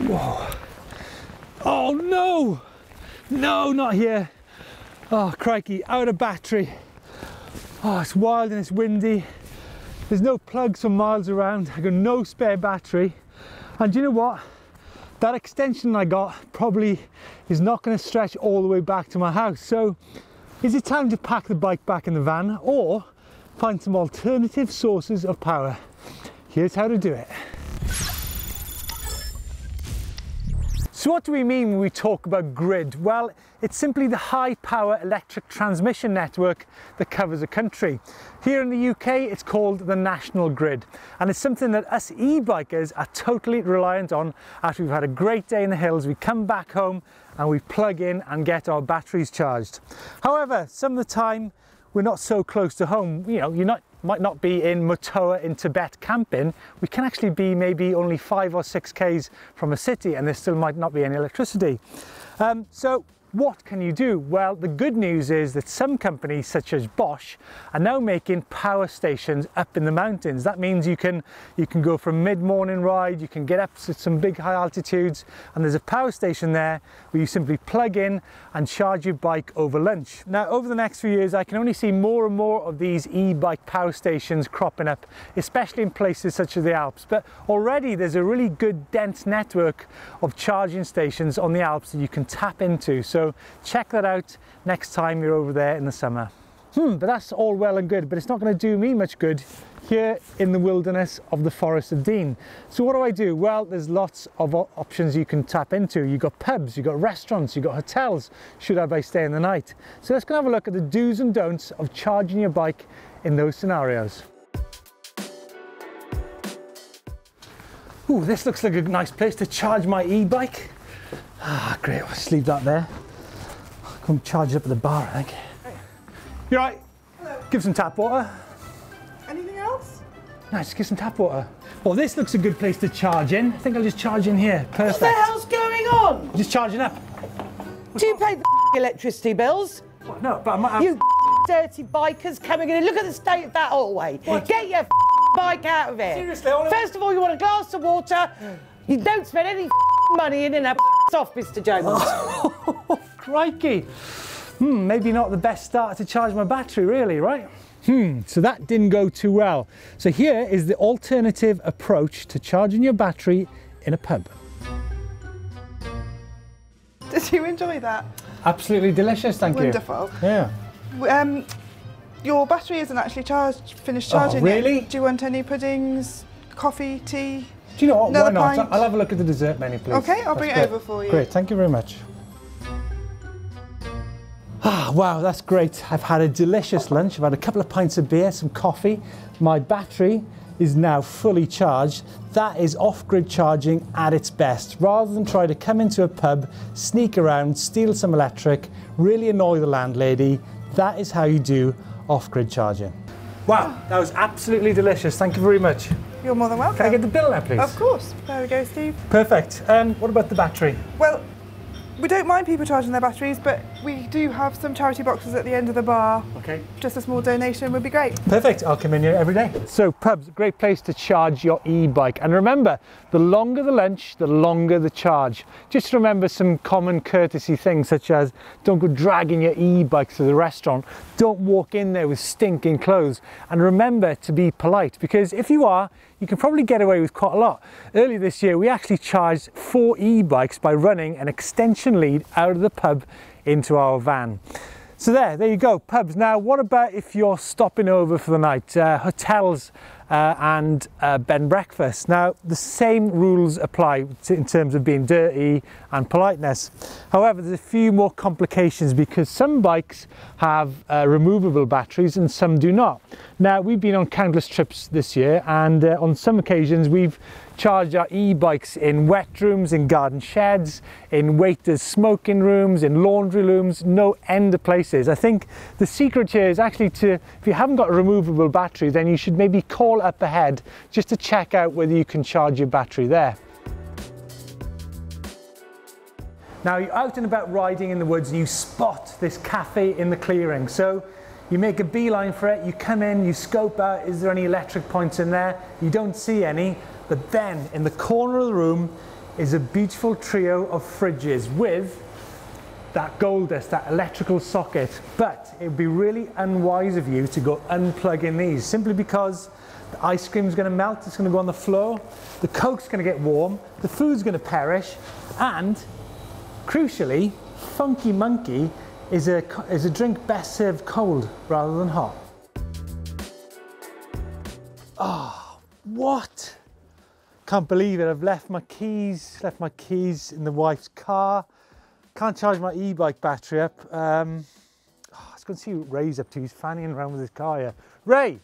Whoa. Oh no! No, not here. Oh crikey, out of battery. Oh, it's wild and it's windy. There's no plugs for miles around. I got no spare battery. And you know what? That extension I got probably is not going to stretch all the way back to my house. So is it time to pack the bike back in the van or find some alternative sources of power? Here's how to do it. So what do we mean when we talk about grid? Well, it's simply the high power electric transmission network that covers a country. Here in the UK, it's called the national grid, and it's something that us e-bikers are totally reliant on. After we've had a great day in the hills, we come back home and we plug in and get our batteries charged. However, some of the time we're not so close to home. You know, might not be in Motoa in Tibet camping. We can actually be maybe only 5 or 6 k's from a city and there still might not be any electricity. So what can you do? Well, the good news is that some companies such as Bosch are now making power stations up in the mountains. That means you can go for a mid-morning ride, you can get up to some big high altitudes, and there's a power station there where you simply plug in and charge your bike over lunch. Now, over the next few years, I can only see more and more of these e-bike power stations cropping up, especially in places such as the Alps. But already there's a really good dense network of charging stations on the Alps that you can tap into. So check that out next time you're over there in the summer. But that's all well and good, but it's not going to do me much good here in the wilderness of the Forest of Dean. So what do I do? Well, there's lots of options you can tap into. You've got pubs, you've got restaurants, you've got hotels, should I stay in the night. So let's go have a look at the do's and don'ts of charging your bike in those scenarios. Ooh, this looks like a nice place to charge my e-bike. Ah, great, I'll just leave that there. Come charge it up at the bar, I think. You right? Hello. Give some tap water. Anything else? Nice, give some tap water. Well, this looks a good place to charge in. I think I'll just charge in here. Perfect. What the hell's going on? Just charging up. Do you pay the electricity bills? What? No, but I might have... You dirty bikers coming in. Look at the state of that hallway. What? Get your bike out of here. Seriously, First of all, you want a glass of water. You don't spend any money in a off, Mr. Jones. Oh, crikey. Maybe not the best start to charge my battery, really, right? So that didn't go too well. So here is the alternative approach to charging your battery in a pub. Did you enjoy that? Absolutely delicious, thank you. Wonderful. Yeah. Your battery isn't actually finished charging yet. Really? Do you want any puddings, coffee, tea? Do you know what? Another Why not? pint? I'll have a look at the dessert menu, please. Okay, I'll bring it over for you. Great, thank you very much. Ah, wow, that's great. I've had a delicious lunch. I've had a couple of pints of beer, some coffee. My battery is now fully charged. That is off-grid charging at its best. Rather than try to come into a pub, sneak around, steal some electric, really annoy the landlady, that is how you do off-grid charging. Wow, that was absolutely delicious. Thank you very much. You're more than welcome. Can I get the bill now, please? Of course. There we go, Steve. Perfect. What about the battery? Well, we don't mind people charging their batteries, but we do have some charity boxes at the end of the bar. Okay. Just a small donation would be great. Perfect, I'll come in here every day. So pubs, a great place to charge your e-bike. And remember, the longer the lunch, the longer the charge. Just remember some common courtesy things such as don't go dragging your e-bike to the restaurant. Don't walk in there with stinking clothes. And remember to be polite, because if you are, you can probably get away with quite a lot. Earlier this year, we actually charged 4 e-bikes by running an extension lead out of the pub into our van. So there you go, pubs. Now, what about if you're stopping over for the night? Hotels and bed and breakfast. Now, the same rules apply in terms of being dirty and politeness. However, there's a few more complications because some bikes have removable batteries and some do not. Now, we've been on countless trips this year, and on some occasions we've charged our e-bikes in wet rooms, in garden sheds, in waiters' smoking rooms, in laundry rooms, no end of places. I think the secret here is actually if you haven't got a removable battery, then you should maybe call up ahead just to check out whether you can charge your battery there. Now, you're out and about riding in the woods and you spot this cafe in the clearing. So you make a beeline for it, you come in, you scope out, is there any electric points in there? You don't see any, but then in the corner of the room is a beautiful trio of fridges with that gold dust, that electrical socket, but it would be really unwise of you to go unplugging these, simply because the ice cream's going to melt, it's going to go on the floor, the Coke's going to get warm, the food's going to perish, and crucially, Funky Monkey is a drink best served cold rather than hot. Oh, what? Can't believe it, I've left my keys in the wife's car. Can't charge my e-bike battery up. Let's go and see what Ray's up to. He's fanning around with his car here. Ray!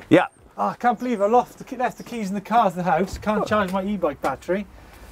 Yeah. Oh, I can't believe I left the keys in the car at the house. Can't charge my e-bike battery.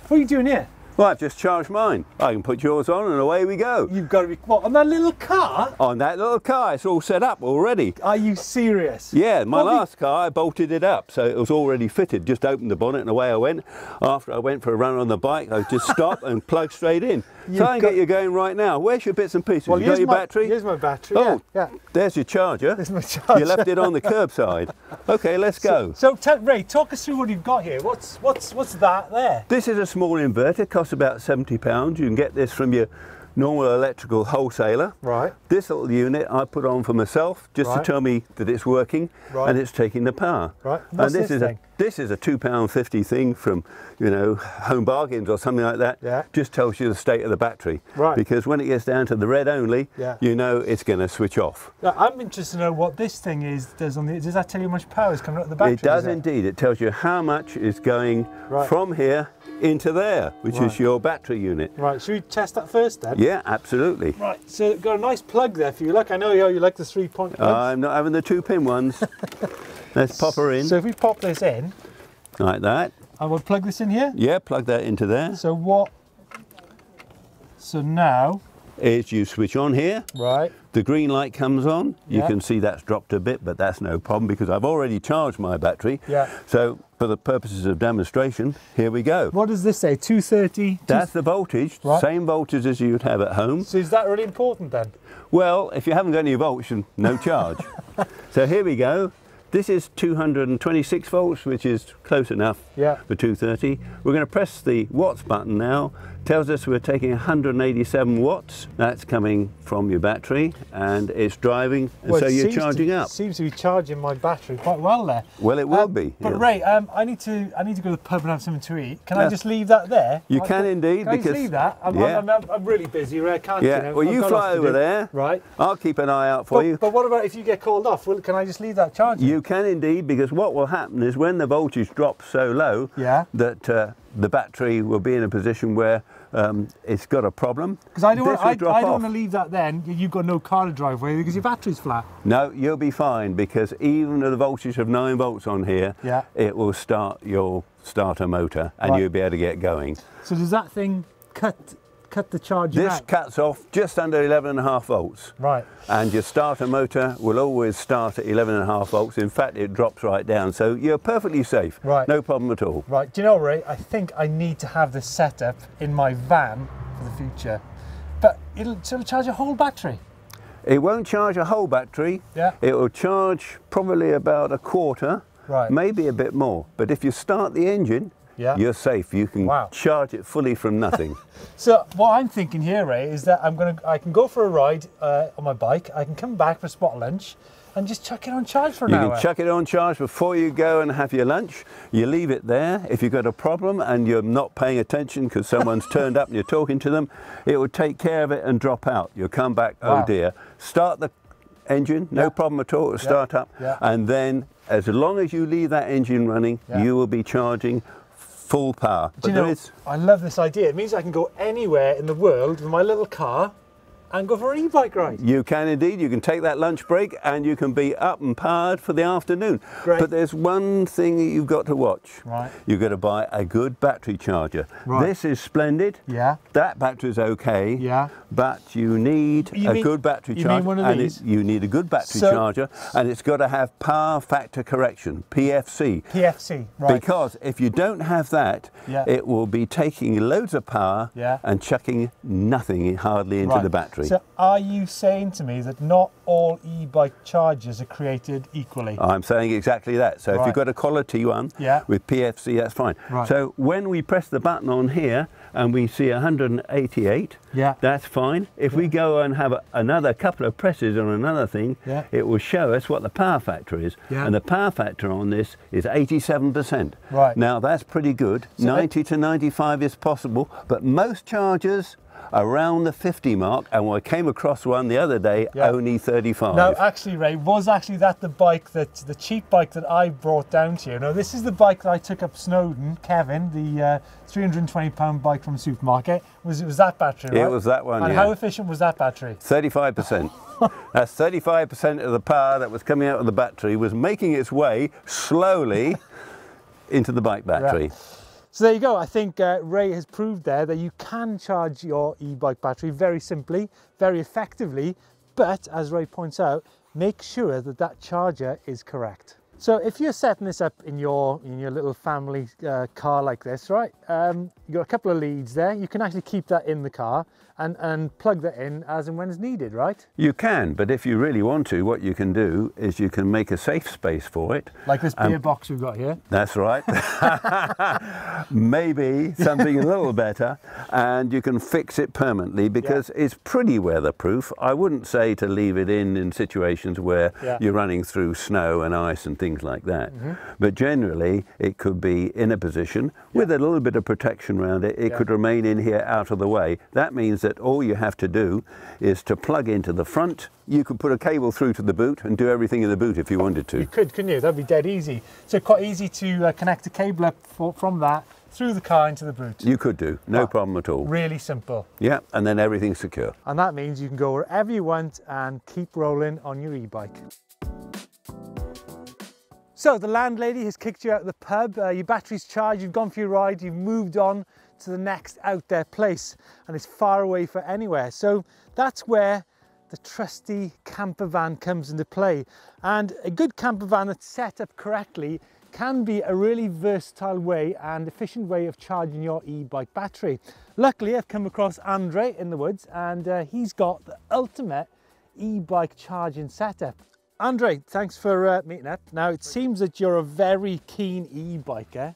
What are you doing here? Well, I've just charged mine. I can put yours on and away we go. You've got to be, what, on that little car? On that little car, it's all set up already. Are you serious? Yeah, my last car, I bolted it up, so it was already fitted. Just opened the bonnet and away I went. After I went for a run on the bike, I just stopped and plugged straight in. So I can get you going right now. Where's your bits and pieces? Well, you got your battery? Here's my battery, Oh, yeah. There's your charger. There's my charger. You left it on the curbside. Okay, let's go. So Ray, talk us through what you've got here. What's that there? This is a small inverter, costs about £70. You can get this from your normal electrical wholesaler. Right. This little unit I put on for myself just to tell me that it's working and it's taking the power. Right. And this is a £2.50 thing from, you know, Home Bargains or something like that. Yeah. Just tells you the state of the battery. Right. Because when it gets down to the red only, you know it's going to switch off. Now, I'm interested to know what this thing does on the. Does that tell you how much power is coming out of the battery? It does indeed. It tells you how much is going from here into there, which is your battery unit. Right, should we test that first then? Yeah, absolutely. Right, so got a nice plug there for you. Look, I know you like the 3-point plugs. I'm not having the 2-pin ones. Let's pop her in. So if we pop this in, like that. I will plug this in here? Yeah, plug that into there. So now is you switch on here. Right. The green light comes on. You can see that's dropped a bit, but that's no problem because I've already charged my battery. Yeah. So for the purposes of demonstration, here we go. What does this say? 230? That's the voltage, same voltage as you'd have at home. So is that really important then? Well, if you haven't got any volts, no charge. So here we go. This is 226 volts, which is close enough for 230. We're going to press the watts button now. Tells us we're taking 187 watts. That's coming from your battery and it's driving, and so you're charging up. Seems to be charging my battery quite well there. Well, it will be. But Ray, I need to go to the pub and have something to eat. Can I just leave that there? You can indeed. Can I just leave that? I'm really busy, Ray. I can't. Yeah. You know, well, you fly over there. Right. I'll keep an eye out for you. But what about if you get called off? Can I just leave that charging? You can indeed, because what will happen is when the voltage drops so low that the battery will be in a position where it's got a problem. Because I don't want to leave that then. You've got no car to drive away because your battery's flat. No, you'll be fine because even at a voltage of 9 volts on here, it will start your starter motor and you'll be able to get going. So does that thing cut the charge out? This cuts off just under 11.5 volts. Right. And your starter motor will always start at 11.5 volts. In fact, it drops right down. So you're perfectly safe. Right. No problem at all. Right. Do you know, Ray, I think I need to have this set up in my van for the future. But it'll charge a whole battery. It won't charge a whole battery. Yeah. It will charge probably about a quarter, maybe a bit more. But if you start the engine, you're safe. You can charge it fully from nothing. So what I'm thinking here, Ray, is that I can go for a ride on my bike. I can come back for a spot lunch and just chuck it on charge for an hour. You can chuck it on charge before you go and have your lunch. You leave it there. If you've got a problem and you're not paying attention because someone's turned up and you're talking to them, it will take care of it and drop out. You'll come back, oh dear. Start the engine, no problem at all. It'll start up. And then as long as you leave that engine running, you will be charging full power. But you know, I love this idea. It means I can go anywhere in the world with my little car and go for an e-bike ride. You can indeed. You can take that lunch break and you can be up and powered for the afternoon. Great. But there's one thing that you've got to watch. Right. You've got to buy a good battery charger. Right. This is splendid. Yeah. That battery's okay. Yeah. But you need a good battery charger. You mean one of these? You need a good battery charger, and it's got to have power factor correction, PFC. PFC, right. Because if you don't have that, it will be taking loads of power and chucking nothing hardly into the battery. battery. So are you saying to me that not all e-bike chargers are created equally? I'm saying exactly that. So if Right. you've got a quality one Yeah. with PFC, that's fine. Right. So when we press the button on here and we see 188, Yeah. that's fine. If we go and have another couple of presses on another thing, Yeah. it will show us what the power factor is. Yeah. And the power factor on this is 87%. Right. Now that's pretty good. So 90 to 95 is possible, but most chargers around the 50 mark, and I came across one the other day, Yeah. only 35. No, actually, Ray, was actually that the bike the cheap bike that I brought down to you? No, this is the bike that I took up Snowdon, Kevin, the £320 bike from the supermarket. It was that battery, right? It was that one, And yeah. how efficient was that battery? 35%. That's 35% of the power that was coming out of the battery was making its way slowly into the bike battery. Yeah. So there you go. I think Ray has proved there that you can charge your e-bike battery very simply, very effectively, but as Ray points out, make sure that that charger is correct. So if you're setting this up in your little family car like this, right, you've got a couple of leads there. You can actually keep that in the car and plug that in as and when it's needed, right? You can, but if you really want to, what you can do is you can make a safe space for it. Like this beer box we've got here. That's right. Maybe something a little better, and you can fix it permanently because it's pretty weatherproof. I wouldn't say to leave it in situations where you're running through snow and ice and things like that. But generally, it could be in a position with a little bit of protection around it. It could remain in here out of the way. That means that all you have to do is to plug into the front. You could put a cable through to the boot and do everything in the boot if you wanted to. You could, couldn't you? That'd be dead easy. So quite easy to connect a cable up from that through the car into the boot. You could do, no problem at all. Really simple. Yeah, and then everything's secure. And that means you can go wherever you want and keep rolling on your e-bike. So the landlady has kicked you out of the pub, your battery's charged, you've gone for your ride, you've moved on to the next out there place, and it's far away from anywhere. So that's where the trusty camper van comes into play. And a good camper van that's set up correctly can be a really versatile way and efficient way of charging your e-bike battery. Luckily, I've come across Andre in the woods, and he's got the ultimate e-bike charging setup. Andre, thanks for meeting up. Now, it seems that you're a very keen e-biker.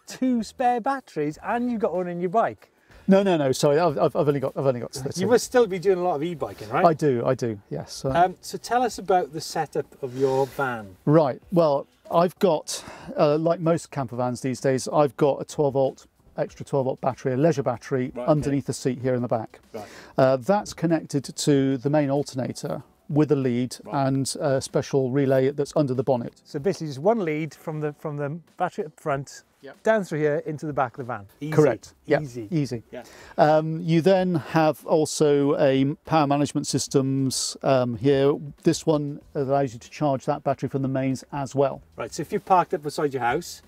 2 spare batteries, and you've got one in your bike. No. Sorry, I've only got split. You must still be doing a lot of e-biking, right? I do. Yes. So tell us about the setup of your van. Right. Well, I've got, like most camper vans these days, I've got a 12-volt extra 12-volt battery, a leisure battery, underneath the seat here in the back. Right. That's connected to the main alternator with a lead and a special relay that's under the bonnet. So basically, just one lead from the battery up front. Down through here into the back of the van. Easy. Correct. Easy. Yeah. You then have also a power management systems here. This one allows you to charge that battery from the mains as well. Right. So if you're parked up beside your house,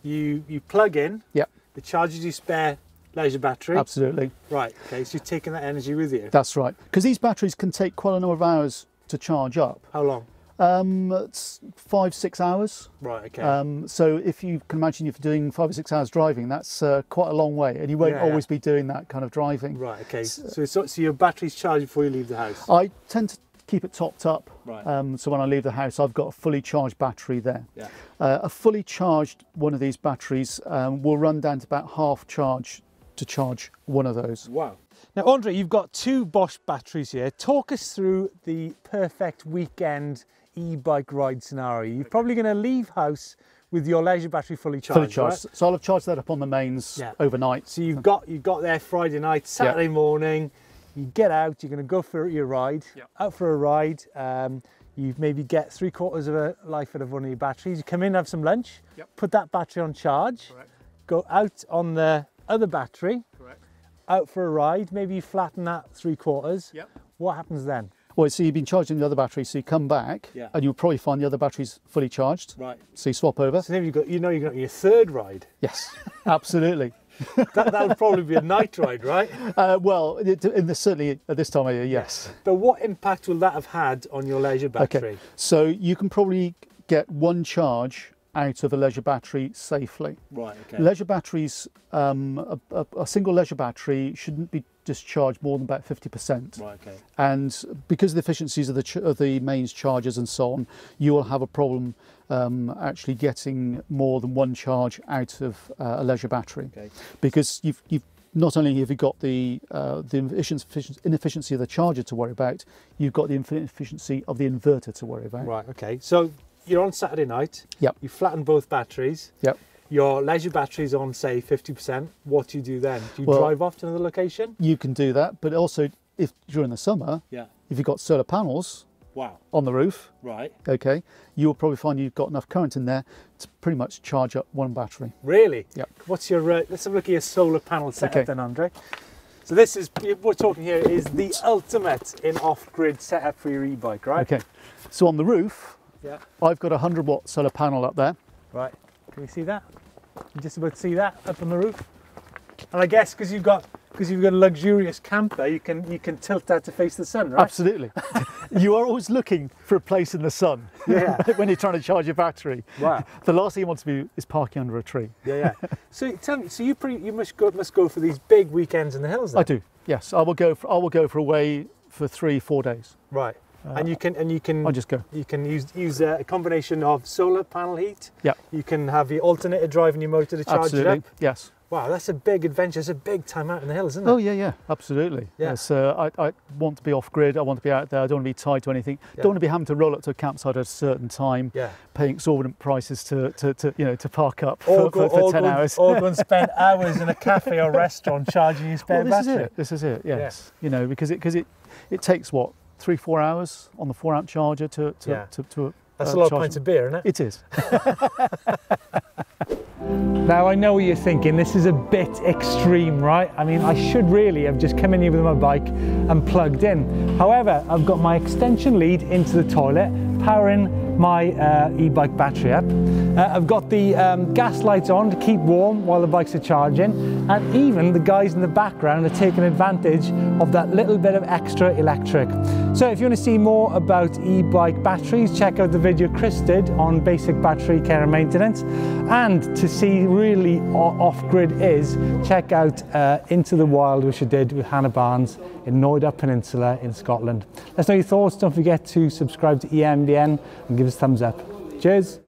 you plug in. It charges your spare leisure battery. Absolutely. Right. Okay. So you're taking that energy with you. That's right. Because these batteries can take quite a number of hours to charge up. How long? It's 5-6 hours. Right, okay. So if you can imagine if you're doing 5 or 6 hours driving, that's quite a long way, and you won't always be doing that kind of driving. Right, okay. So your battery's charged before you leave the house? I tend to keep it topped up. Right. So when I leave the house, I've got a fully charged battery there. Yeah. A fully charged one of these batteries will run down to about half charge to charge one of those. Wow. Now, Andre, you've got 2 Bosch batteries here. Talk us through the perfect weekend e-bike ride scenario. You're probably going to leave house with your leisure battery fully charged. Fully charged. Right? So I'll have charged that up on the mains overnight. So you've got there Friday night, Saturday morning. You get out. You're going to go for your ride. Out for a ride. You maybe get 3/4 of a life out of one of your batteries. You come in, have some lunch. Put that battery on charge. Go out on the other battery. Out for a ride. Maybe you flatten that 3/4. What happens then? Well, so you've been charging the other battery, so you come back and you'll probably find the other battery's fully charged. Right. So you swap over. So then you've got your 3rd ride. Yes, absolutely. that would probably be a night ride, right? Well, certainly at this time of year, yes. But what impact will that have had on your leisure battery? Okay. So you can probably get one charge out of a leisure battery safely. Right, okay. Leisure batteries, a single leisure battery shouldn't be discharged more than about 50%. Right, okay. And because of the efficiencies of the mains chargers and so on, you will have a problem actually getting more than one charge out of a leisure battery. Okay. Because you've not only have you got the inefficiency of the charger to worry about, you've got the inefficiency of the inverter to worry about. Right, okay. So you're on Saturday night. Yep. You flatten both batteries. Yep. Your leisure battery's on, say, 50%. What do you do then? Do you drive off to another location? You can do that, but also if during the summer, Yeah. if you've got solar panels Wow. on the roof, Right. okay, you'll probably find you've got enough current in there to pretty much charge up one battery. Really? Yep. What's your, let's have a look at your solar panel setup Okay. then, Andre. So this is, we're talking here is the ultimate in off-grid setup for your e-bike, right? Okay, so on the roof, Yeah. I've got a 100-watt solar panel up there. Right. Can we see that? You just about to see that up on the roof? And I guess because you've got a luxurious camper, you can tilt that to face the sun, right? Absolutely. You are always looking for a place in the sun. Yeah. When you're trying to charge your battery. Wow. The last thing you want to do is parking under a tree. Yeah, yeah. So tell me, so you must go for these big weekends in the hills then? I do. Yes, I will go for away for 3-4 days. Right. And you can I'll just go. You can use a combination of solar panel heat. Yeah. You can have your alternator driving your motor to charge Absolutely. it up. Yes. Wow, that's a big adventure. It's a big time out in the hills, isn't it? Oh yeah, absolutely. Yeah. Yes, I want to be off grid. I want to be out there. I don't want to be tied to anything. Yeah. Don't want to be having to roll up to a campsite at a certain time. Yeah. Paying exorbitant prices to park up Or for 10 hours. Or go and spend hours in a cafe or restaurant charging your spare battery. This is it. Yes. You know, because it takes what 3-4 hours on the 4-amp charger to That's a lot of charge pints of beer, isn't it? It is. Now I know what you're thinking, this is a bit extreme, right? I mean, I should really have just come in here with my bike and plugged in. However, I've got my extension lead into the toilet, powering my e-bike battery up. I've got the gas lights on to keep warm while the bikes are charging, and even the guys in the background are taking advantage of that little bit of extra electric. So if you want to see more about e-bike batteries, check out the video Chris did on basic battery care and maintenance. And to see really off-grid is, check out Into the Wild, which I did with Hannah Barnes in Noida Peninsula in Scotland. Let us know your thoughts. Don't forget to subscribe to EMBN and give us a thumbs up. Cheers.